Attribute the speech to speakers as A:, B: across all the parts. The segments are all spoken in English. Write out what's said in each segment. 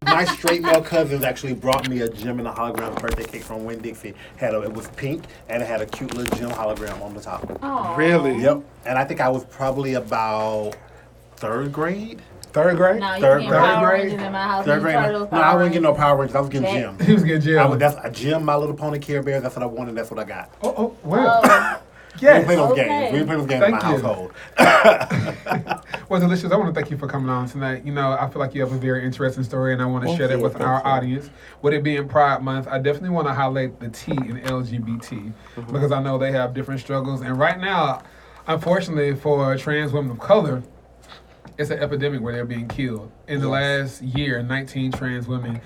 A: My straight male cousins actually brought me a gym and a hologram birthday cake from Winn Dixie. It was pink and it had a cute little gym hologram on the top.
B: Aww.
C: Really?
A: Yep. And I think I was probably about third grade.
C: Third grade?
B: No, you
A: Third
B: getting
A: grade.
B: Power Rangers in my house.
A: Third grade. No, I wasn't getting no Power Rangers. I was getting Jim.
C: He was getting Jim.
A: That's a Jim, My Little Pony, Care Bears. That's what I wanted. That's what I got.
C: Well.
B: Oh.
A: We didn't
C: Yes.
A: play those
B: Okay.
A: games. We didn't play those games in my
C: Thank you.
A: household.
C: Well, Delishous, I want to thank you for coming on tonight. You know, I feel like you have a very interesting story, and I want to share that with our audience. With it being Pride Month, I definitely want to highlight the T in LGBT because I know they have different struggles. And right now, unfortunately, for trans women of color, it's an epidemic where they're being killed. In the last year, 19 trans women,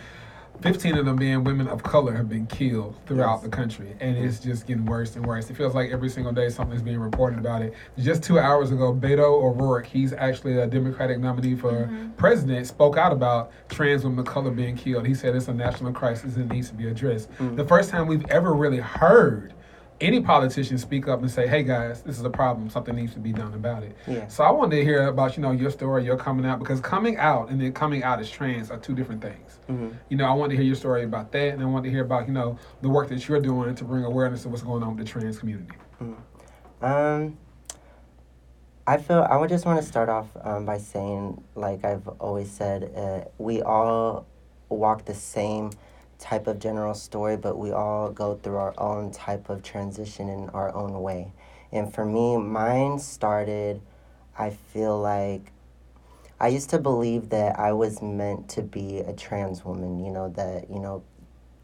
C: 15 of them being women of color, have been killed throughout the country. And it's just getting worse and worse. It feels like every single day something's being reported about it. Just 2 hours ago, Beto O'Rourke, he's actually a Democratic nominee for president, spoke out about trans women of color being killed. He said it's a national crisis and it needs to be addressed. The first time we've ever really heard any politician speak up and say, hey guys, this is a problem, something needs to be done about it.
D: Yeah.
C: So I wanted to hear about, your story, your coming out, because coming out and then coming out as trans are two different things. I wanted to hear your story about that, and I wanted to hear about, the work that you're doing to bring awareness to what's going on with the trans community.
D: I would just want to start off by saying, like I've always said, we all walk the same type of general story, but we all go through our own type of transition in our own way. And for me, mine started, I feel like, I used to believe that I was meant to be a trans woman, that,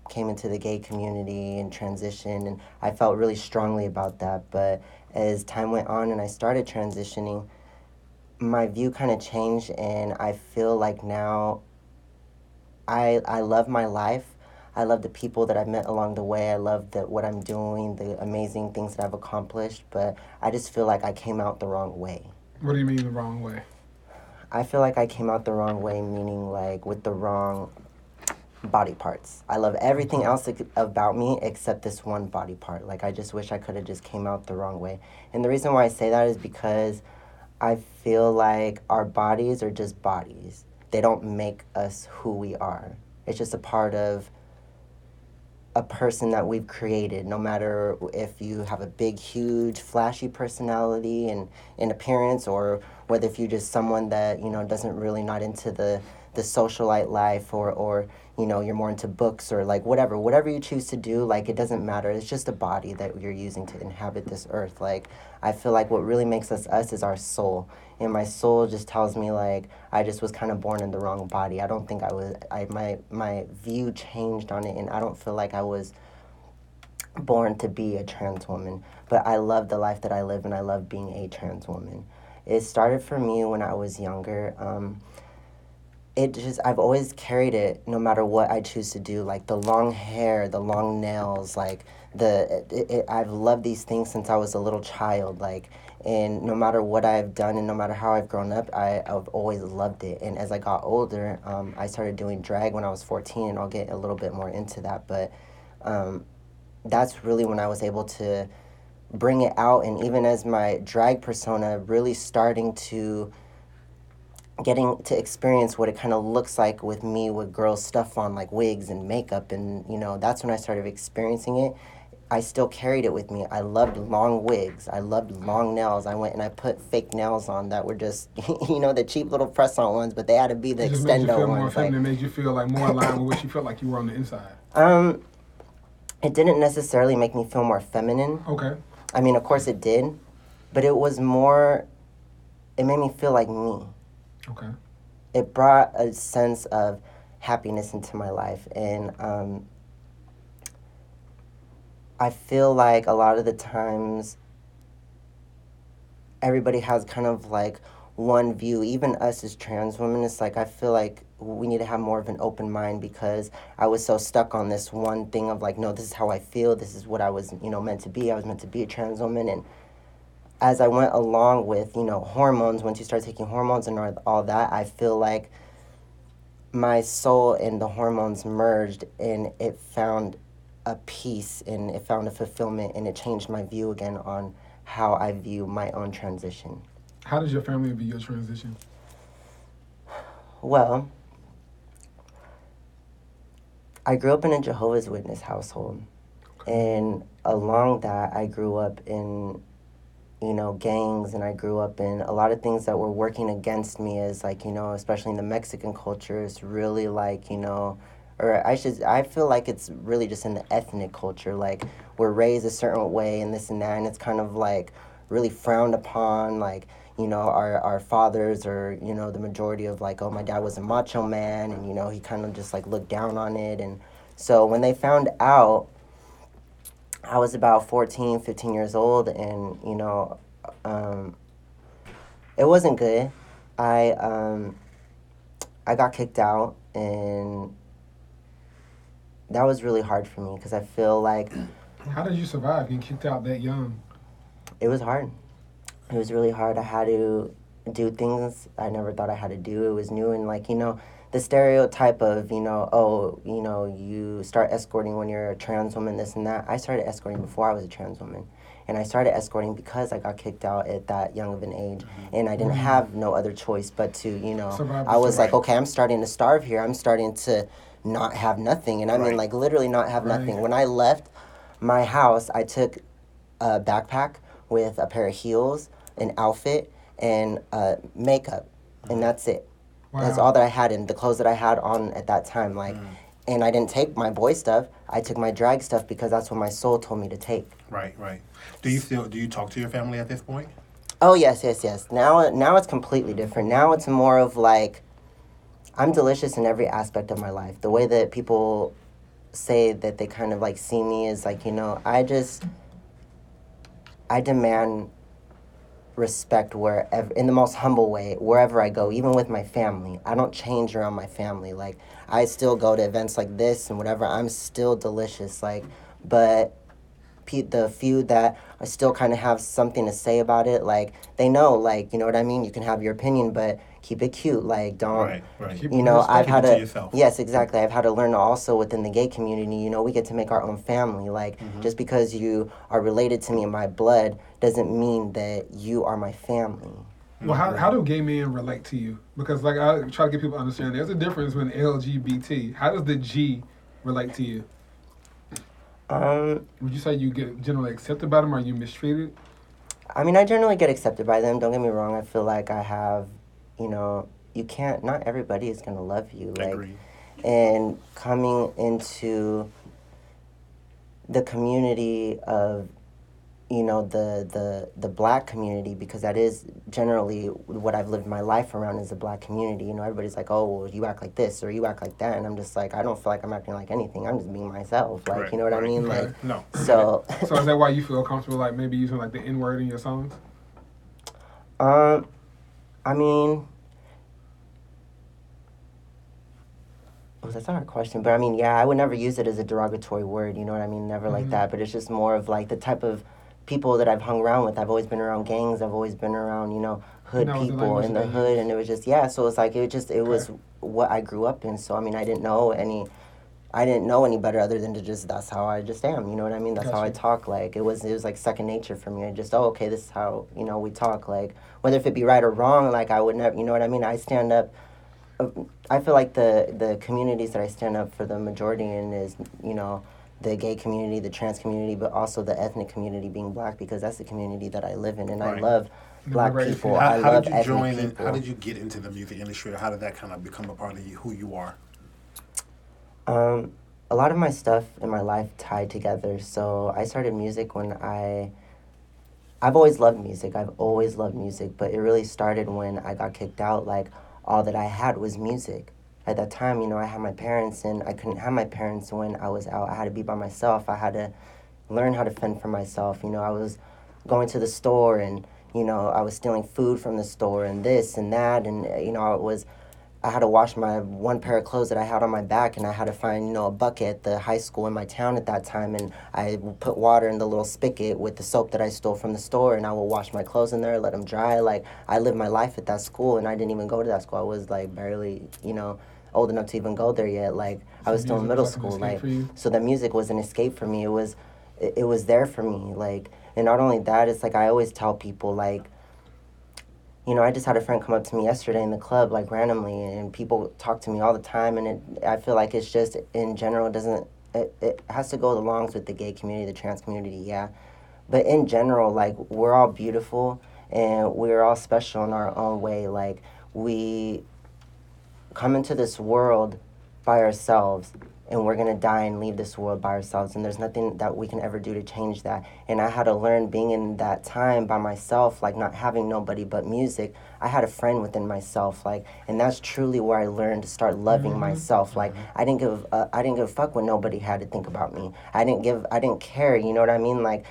D: came into the gay community and transitioned, and I felt really strongly about that. But as time went on and I started transitioning, my view kind of changed, and I feel like now I love my life. I love the people that I've met along the way. I love what I'm doing, the amazing things that I've accomplished, but I just feel like I came out the wrong way.
C: What do you mean the wrong way?
D: I feel like I came out the wrong way, meaning like with the wrong body parts. I love everything else about me except this one body part. Like, I just wish I could have just came out the wrong way. And the reason why I say that is because I feel like our bodies are just bodies. They don't make us who we are. It's just a part of a person that we've created, no matter if you have a big, huge, flashy personality and in appearance, or whether if you're just someone that, doesn't really not into the socialite life, or you're more into books, or like whatever you choose to do, like, it doesn't matter. It's just a body that you're using to inhabit this earth. Like, I feel like what really makes us us is our soul. And my soul just tells me, like, I just was kind of born in the wrong body. I don't think my view changed on it, and I don't feel like I was born to be a trans woman. But I love the life that I live, and I love being a trans woman. It started for me when I was younger. I've always carried it no matter what I choose to do, like the long hair, the long nails, like I've loved these things since I was a little child, like, and no matter what I've done and no matter how I've grown up, I've always loved it. And as I got older, I started doing drag when I was 14, and I'll get a little bit more into that, but that's really when I was able to bring it out. And even as my drag persona really starting to getting to experience what it kind of looks like with me with girls' stuff on, like wigs and makeup, and that's when I started experiencing it. I still carried it with me. I loved long wigs. I loved long nails. I went and I put fake nails on that were just, the cheap little press-on ones, but they had to be the
C: It just made you
D: extendo
C: feel more
D: ones.
C: feminine, made you feel like more aligned with what you felt like you were on the inside.
D: It didn't necessarily make me feel more feminine.
C: Okay.
D: I mean, of course it did, but it was more, it made me feel like me.
C: Okay.
D: It brought a sense of happiness into my life, and I feel like a lot of the times everybody has kind of like one view, even us as trans women. It's like I feel like we need to have more of an open mind, because I was so stuck on this one thing of like, no, this is how I feel, this is what I was meant to be. I was meant to be a trans woman. And as I went along with, hormones, once you start taking hormones and all that, I feel like my soul and the hormones merged, and it found a peace, and it found a fulfillment, and it changed my view again on how I view my own transition.
C: How does your family view your transition?
D: Well, I grew up in a Jehovah's Witness household. And along that, I grew up in, gangs, and I grew up in a lot of things that were working against me as, like, especially in the Mexican culture, it's really like, I feel like it's really just in the ethnic culture. Like, we're raised a certain way and this and that, and it's kind of like really frowned upon, like, our fathers or, the majority of like, oh, my dad was a macho man, and, he kind of just like looked down on it. And so when they found out, I was about 14, 15 years old, and, it wasn't good. I got kicked out, and that was really hard for me because I feel like...
C: How did you survive getting kicked out that young?
D: It was hard. It was really hard. I had to do things I never thought I had to do. It was new, and like, the stereotype of, you start escorting when you're a trans woman, this and that. I started escorting before I was a trans woman. And I started escorting because I got kicked out at that young of an age. And I didn't have no other choice but to, I was like, okay, I'm starting to starve here. I'm starting to not have nothing. And I mean, like, literally not have nothing. When I left my house, I took a backpack with a pair of heels, an outfit, and makeup. And that's it. Wow. That's all that I had, and the clothes that I had on at that time. Like, and I didn't take my boy stuff. I took my drag stuff because that's what my soul told me to take.
A: Right. Do you talk to your family at this point?
D: Oh, yes. Now it's completely different. Now it's more of like, I'm Delishous in every aspect of my life. The way that people say that they kind of like see me is like, I demand respect wherever, in the most humble way, wherever I go, even with my family. I don't change around my family. Like, I still go to events like this and whatever. I'm still Delishous. Like, but the few that I still kind of have something to say about it, like, they know, like, you know what I mean? You can have your opinion, but keep it cute. Like, don't, I've had to, yes, exactly. I've had to learn also within the gay community, we get to make our own family. Like, just because you are related to me in my blood doesn't mean that you are my family.
C: Well, how do gay men relate to you? Because, like, I try to get people to understand there's a difference when LGBT. How does the G relate to you? Would you say you get generally accepted by them, or are you mistreated?
D: I mean, I generally get accepted by them. Don't get me wrong. I feel like I have, you can't, not everybody is going to love you. Like,
A: Agreed.
D: And coming into the community of, the black community, because that is generally what I've lived my life around, is the black community. Everybody's like, oh, well, you act like this or you act like that. And I'm just like, I don't feel like I'm acting like anything. I'm just being myself. Like, you know what I mean?
C: Right.
D: Like,
A: no.
D: So.
C: So is that why you feel comfortable, like, maybe using, like, the N-word in your songs?
D: I mean, that's not a question, but I mean, yeah, I would never use it as a derogatory word, you know what I mean? Never like that, but it's just more of like the type of people that I've hung around with. I've always been around gangs, I've always been around, hood people in the hood, and it was just, so it's like, it was what I grew up in, so I mean, I didn't know any better other than to just, that's how I just am, you know what I mean? That's how I talk. Like, it was like second nature for me. I just, okay, this is how, we talk. Like, whether if it be right or wrong, like, I would never, you know what I mean? I stand up, I feel like the communities that I stand up for the majority in is, the gay community, the trans community, but also the ethnic community, being black, because that's the community that I live in, and I love black people. I love ethnic people.
A: How did you get into the music industry, or how did that kind of become a part of who you are?
D: A lot of my stuff in my life tied together. So I started music when I've always loved music. I've always loved music, but it really started when I got kicked out. Like, all that I had was music. At that time, I had my parents, and I couldn't have my parents when I was out. I had to be by myself. I had to learn how to fend for myself. I was going to the store, and, I was stealing food from the store, and this and that, and, I had to wash my one pair of clothes that I had on my back, and I had to find, a bucket at the high school in my town at that time, and I would put water in the little spigot with the soap that I stole from the store, and I would wash my clothes in there, let them dry. Like, I lived my life at that school, and I didn't even go to that school. I was, like, barely, old enough to even go there yet. Like, I was still in middle school. Like, so the music was an escape for me. It was there for me. Like, and not only that, it's like I always tell people, like, you know, I just had a friend come up to me yesterday in the club, like randomly, and people talk to me all the time, and I feel like it's just, in general, it has to go along with the gay community, the trans community, yeah. But in general, like, we're all beautiful, and we're all special in our own way. Like, we come into this world by ourselves, and we're gonna die and leave this world by ourselves, and there's nothing that we can ever do to change that. And I had to learn, being in that time by myself, like not having nobody but music. I had a friend within myself, like, and that's truly where I learned to start loving myself. Like, I didn't give a fuck when nobody had to think about me. I didn't care. You know what I mean? Like,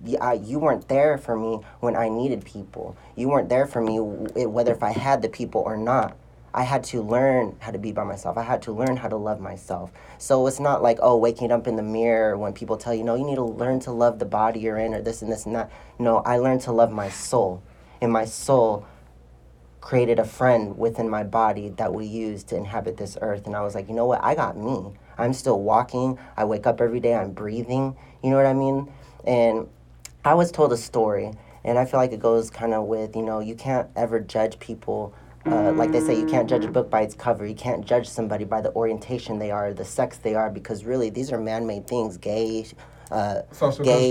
D: you weren't there for me when I needed people. You weren't there for me whether if I had the people or not. I had to learn how to be by myself. I had to learn how to love myself. So it's not like, oh, waking up in the mirror when people tell you, no, you need to learn to love the body you're in, or this and this and that. No, I learned to love my soul. And my soul created a friend within my body that we use to inhabit this earth. And I was like, you know what? I got me. I'm still walking. I wake up every day. I'm breathing. You know what I mean? And I was told a story, and I feel like it goes kind of with, you know, you can't ever judge people. Like they say, you can't judge a book by its cover. You can't judge somebody by the orientation they are, the sex they are, because really these are man-made things. Gay,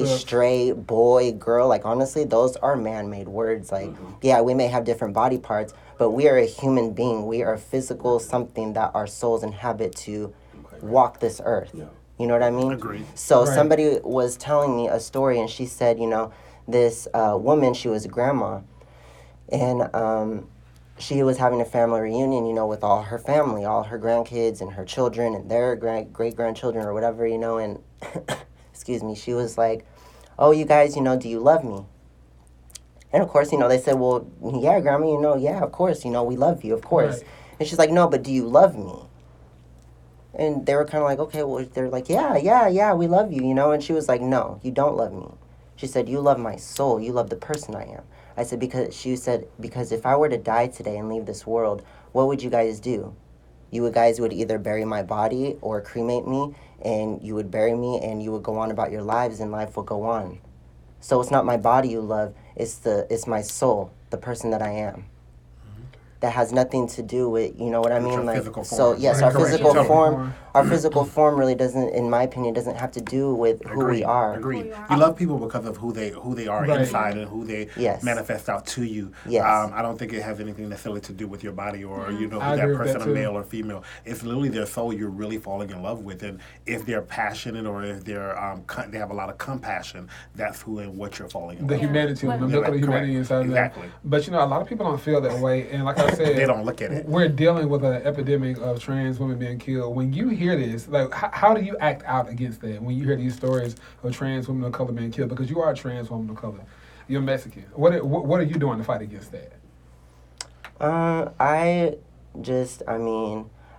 D: straight, boy, girl. Like, honestly, those are man-made words. Like, yeah, we may have different body parts, but we are a human being. We are physical, something that our souls inhabit to walk this earth. Yeah. You know what I mean?
A: Agreed.
D: So somebody was telling me a story, and she said, you know, this woman, she was a grandma, and she was having a family reunion, you know, with all her family, all her grandkids and her children and their great-grandchildren or whatever, you know, and, excuse me, she was like, oh, you guys, you know, do you love me? And, of course, you know, they said, well, yeah, Grandma, you know, yeah, of course, you know, we love you, of course. Right. And she's like, no, but do you love me? And they were kind of like, okay, well, they're like, yeah, we love you, you know, and she was like, no, you don't love me. She said, you love my soul, you love the person I am. I said, because if I were to die today and leave this world, what would you guys do? You guys would either bury my body or cremate me, and you would bury me and you would go on about your lives, and life will go on. So it's not my body you love, it's my soul, the person that I am. That has nothing to do with, you know what I mean? Like, so yes, our physical form really doesn't, in my opinion, doesn't have to do with who we are.
A: Agreed. You love people because of who they are inside and who they manifest out to you.
D: Yes.
A: I don't think it has anything necessarily to do with your body or you know who that person, a male or female. It's literally their soul you're really falling in love with, and if they're passionate or if they're they have a lot of compassion, that's who and what you're falling in love with.
C: The humanity, the milk of the humanity inside of them. But you know, a lot of people don't feel that way, and like I said,
A: they don't look at it.
C: We're dealing with an epidemic of trans women being killed. When you hear this, like, how do you act out against that when you hear these stories of trans women of color being killed? Because you are a trans woman of color, you're Mexican. What are you doing to fight against that?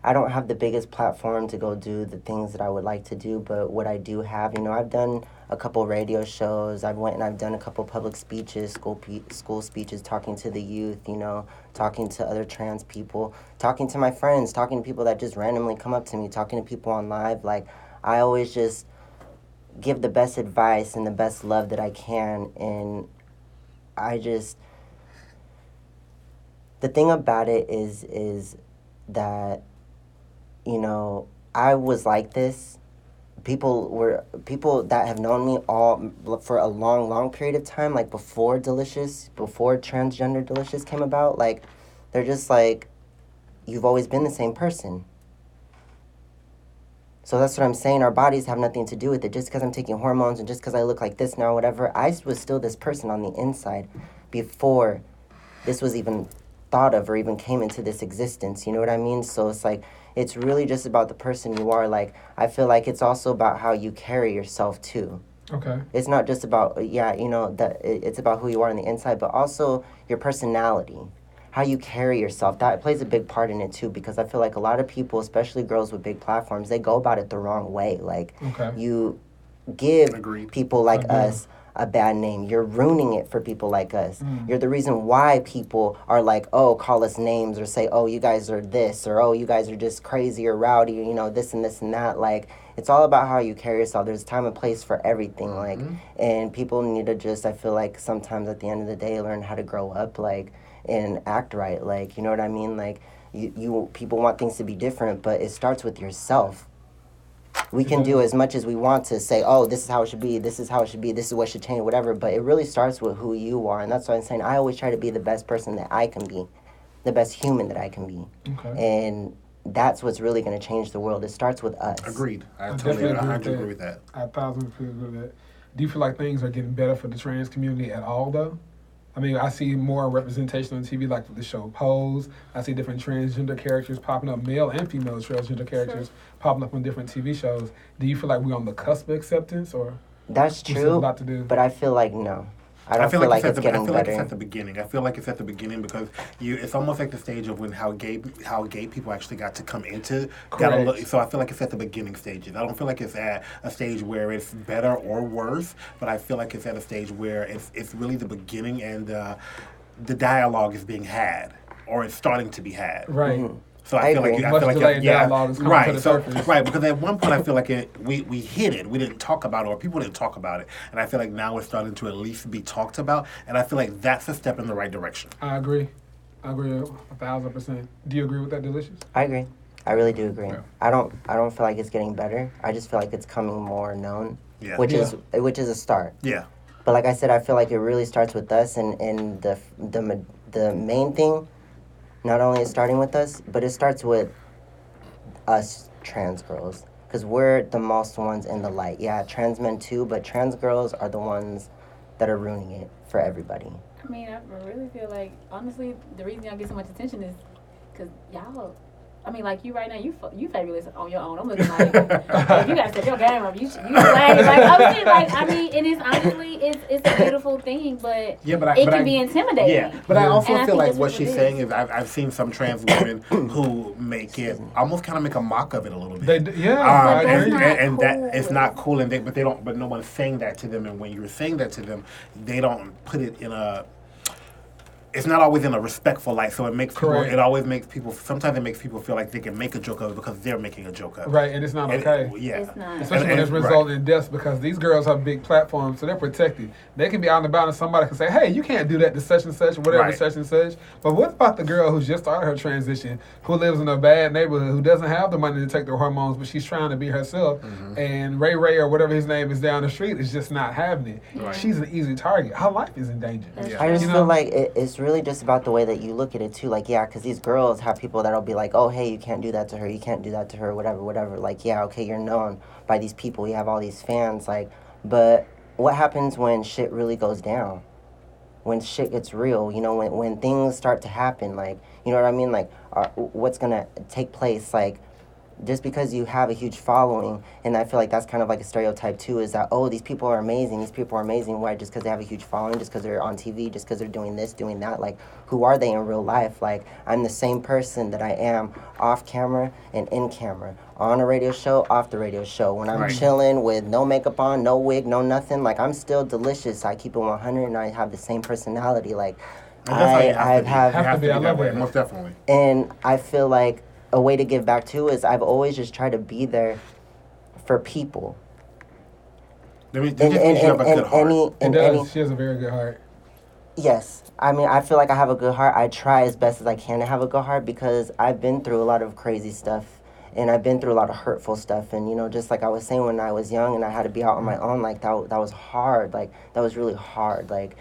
D: I don't have the biggest platform to go do the things that I would like to do, but what I do have, you know, I've done a couple radio shows. I've done a couple public speeches, school speeches, talking to the youth, you know, talking to other trans people, talking to my friends, talking to people that just randomly come up to me, talking to people on live. Like, I always just give the best advice and the best love that I can, and the thing about it is that, you know, I was like this. People that have known me all for a long period of time, like before Transgender Delishous came about, like, they're just like, you've always been the same person. So that's what I'm saying. Our bodies have nothing to do with it. Just because I'm taking hormones and just because I look like this now, whatever, I was still this person on the inside before this was even thought of or even came into this existence. You know what I mean? So it's like, it's really just about the person you are. Like, I feel like it's also about how you carry yourself too.
C: Okay.
D: It's not just about, you know, it's about who you are on the inside, but also your personality, how you carry yourself. That plays a big part in it too, because I feel like a lot of people, especially girls with big platforms, they go about it the wrong way. Like, you give people like us a bad name. You're ruining it for people like us. You're the reason why people are like, oh, call us names or say, oh, you guys are this, or oh, you guys are just crazy or rowdy, you know, this and this and that. Like, it's all about how you carry yourself. There's time and place for everything. Like, and people need to just, I feel like sometimes at the end of the day, learn how to grow up, like, and act right. Like, you know what I mean? Like, you people want things to be different, but it starts with yourself. We can do as much as we want to say, oh, this is how it should be, this is how it should be, this is what should change, whatever, but it really starts with who you are, and that's why I'm saying I always try to be the best person that I can be, the best human that I can be.
C: Okay.
D: And that's what's really going to change the world. It starts with us.
A: Agreed. I totally agree with that.
C: I 1,000% agree with that. Do you feel like things are getting better for the trans community at all, though? I mean, I see more representation on TV, like the show Pose. I see different transgender characters popping up, male and female transgender characters popping up on different TV shows. Do you feel like we're on the cusp of acceptance, or
D: that's true? A
C: lot to do?
D: But I feel like no. I feel like it's getting better.
A: Like it's at the beginning. I feel like it's at the beginning because it's almost like the stage of when how gay people actually got to come into. So I feel like it's at the beginning stages. I don't feel like it's at a stage where it's better or worse, but I feel like it's at a stage where it's really the beginning and the dialogue is being had or it's starting to be had.
C: Right.
D: Mm-hmm.
A: So I feel like
C: dialogue is coming to the surface.
A: Right, because at one point I feel like we hid it. We didn't talk about it, or people didn't talk about it. And I feel like now it's starting to at least be talked about. And I feel like that's a step in the right direction.
C: I agree 1,000%. Do you agree with that, Delishous?
D: I agree. I really do agree.
C: Yeah.
D: I don't feel like it's getting better. I just feel like it's coming more known, which is a start.
A: Yeah.
D: But like I said, I feel like it really starts with us, and the main thing. Not only is starting with us, but it starts with us trans girls. Because we're the most ones in the light. Yeah, trans men too, but trans girls are the ones that are ruining it for everybody.
B: I mean, I really feel like, honestly, the reason y'all get so much attention is because y'all, I mean, like you right now, you fabulous on your own. I'm looking like, you gotta step your game up. You slay. I mean, and it's honestly, it's a beautiful thing, but it can be intimidating.
A: Yeah, but I also feel like what she's saying is I've seen some trans women who make it almost kind of make a mock of it a little bit.
B: And
A: that it's not cool, but no one's saying that to them. And when you're saying that to them, they don't put it in a. It's not always in a respectful light, so it makes people.
C: Correct.
A: It always makes people. Sometimes it makes people feel like they can make a joke of it because they're making a joke of it.
C: Right, and it's not okay.
B: It's not.
C: Especially when it's resulting in deaths, because these girls have big platforms, so they're protected. They can be out and about, and somebody can say, "Hey, you can't do that to such and such, whatever such and such." But what about the girl who's just started her transition, who lives in a bad neighborhood, who doesn't have the money to take their hormones, but she's trying to be herself, and Ray or whatever his name is down the street is just not having it.
B: Right.
C: She's an easy target. Her life is in danger.
D: I just feel like it's really just about the way that you look at it too. Like, because these girls have people that'll be like, oh, hey, you can't do that to her, you can't do that to her, whatever. Like, okay, you're known by these people, you have all these fans, like, but what happens when shit really goes down? When shit gets real, when things start to happen, like, you know what I mean? Like, what's gonna take place, like, just because you have a huge following, and I feel like that's kind of like a stereotype too, is that, oh, these people are amazing. Why? Just because they have a huge following, just because they're on TV, just because they're doing this, doing that. Like, who are they in real life? Like, I'm the same person that I am off camera and in camera. On a radio show, off the radio show. When I'm chilling with no makeup on, no wig, no nothing, like, I'm still delicious. I keep it 100 and I have the same personality. Like, I
A: have to be that way, most definitely.
D: And I feel like a way to give back too is I've always just tried to be there for people.
A: She has
C: a very good heart.
D: Yes. I mean, I feel like I have a good heart. I try as best as I can to have a good heart because I've been through a lot of crazy stuff and I've been through a lot of hurtful stuff. And, just like I was saying, when I was young and I had to be out on my own, like, that was hard. Like, that was really hard. Like,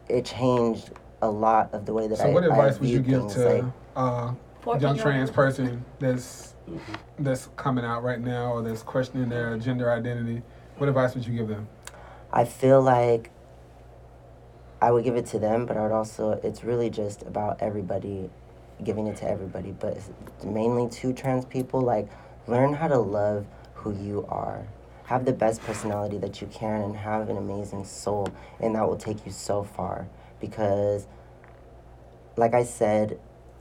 D: it changed a lot of the way that
C: So what advice would you give to young trans person that's coming out right now or that's questioning their gender identity? What advice would you give them?
D: I feel like I would give it to them, but I would also, it's really just about everybody, giving it to everybody, but mainly to trans people. Like, learn how to love who you are. Have the best personality that you can and have an amazing soul, and that will take you so far. Because, like I said,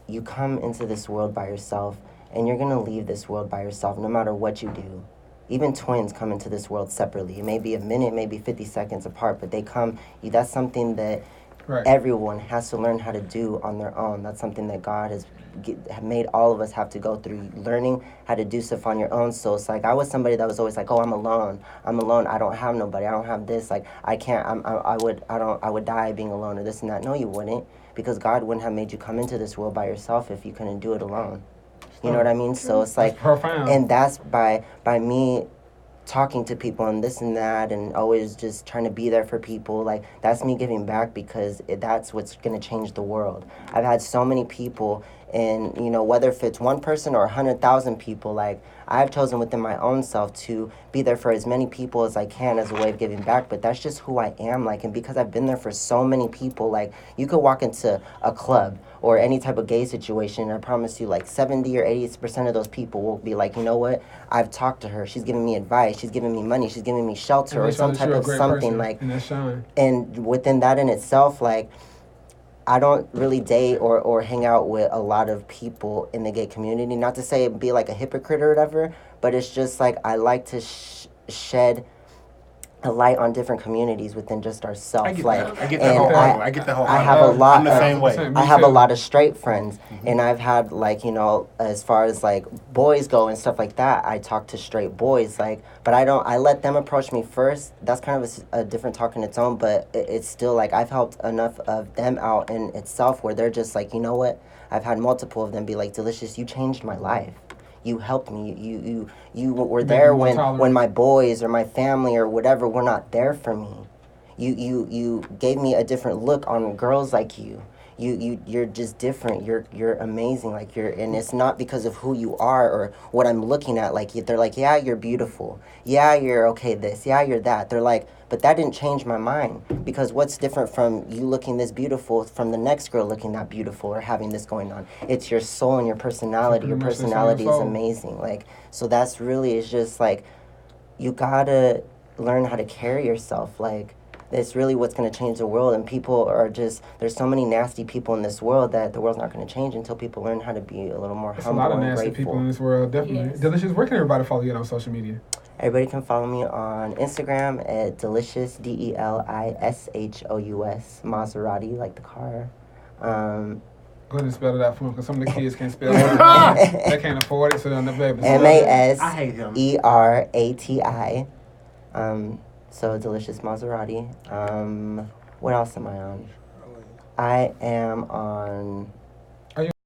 D: you come into this world by yourself, and you're going to leave this world by yourself no matter what you do. Even twins come into this world separately. It may be a minute, maybe 50 seconds apart, but they come. That's something that everyone has to learn how to do on their own. That's something that God has made all of us have to go through, learning how to do stuff on your own. So it's like, I was somebody that was always like, oh, I'm alone, I don't have nobody, I don't have this, like, I can't, I would die being alone or this and that. No, you wouldn't. because God wouldn't have made you come into this world by yourself if you couldn't do it alone. You know what I mean? So it's like,
C: that's profound.
D: And that's by me talking to people and this and that and always just trying to be there for people. Like, that's me giving back because that's what's going to change the world. I've had so many people, and, you know, whether if it's one person or 100,000 people, like, I've chosen within my own self to be there for as many people as I can as a way of giving back, but that's just who I am, like, and because I've been there for so many people, like, you could walk into a club or any type of gay situation, and I promise you, like, 70 or 80% of those people will be like, you know what, I've talked to her, she's giving me advice, she's giving me money, she's giving me shelter, or some type of something, like, and within that in itself, like, I don't really date or hang out with a lot of people in the gay community. Not to say be like a hypocrite or whatever, but it's just like I like to shed a light on different communities within just ourselves.
A: I get
D: like,
A: that. I get that whole I get the whole.
D: I have a lot.
A: I'm the same way.
D: I have a lot of straight friends, and I've had, like, you know, as far as like boys go and stuff like that, I talk to straight boys, like, but I let them approach me first. That's kind of a different talk in its own, but it's still like I've helped enough of them out in itself where they're just like, you know what, I've had multiple of them be like, Delishous, you changed my life. You helped me. You were there when my boys or my family or whatever were not there for me. You gave me a different look on girls like you. You're just different. You're amazing. Like, and it's not because of who you are or what I'm looking at. Like, they're like, yeah, you're beautiful. Yeah, you're okay. This. Yeah, you're that. They're like, but that didn't change my mind, because what's different from you looking this beautiful from the next girl looking that beautiful or having this going on? It's your soul and your personality. Your personality is amazing. Like, so that's really, it's just like, you gotta learn how to carry yourself. Like, it's really what's going to change the world, and people are just, there's so many nasty people in this world that the world's not going to change until people learn how to be a little more humble and grateful. There's a lot of nasty people
C: in this world, definitely. Yes. Delishous, where can everybody follow you on social media?
D: Everybody can follow me on Instagram at Delishous, Delishous, Maserati, like the car.
C: Go ahead and spell it out for them, because some of the kids can't spell it. They can't afford it, so they'll never be able to
D: Maserati. So Delishous Maserati. What else am I on? I am on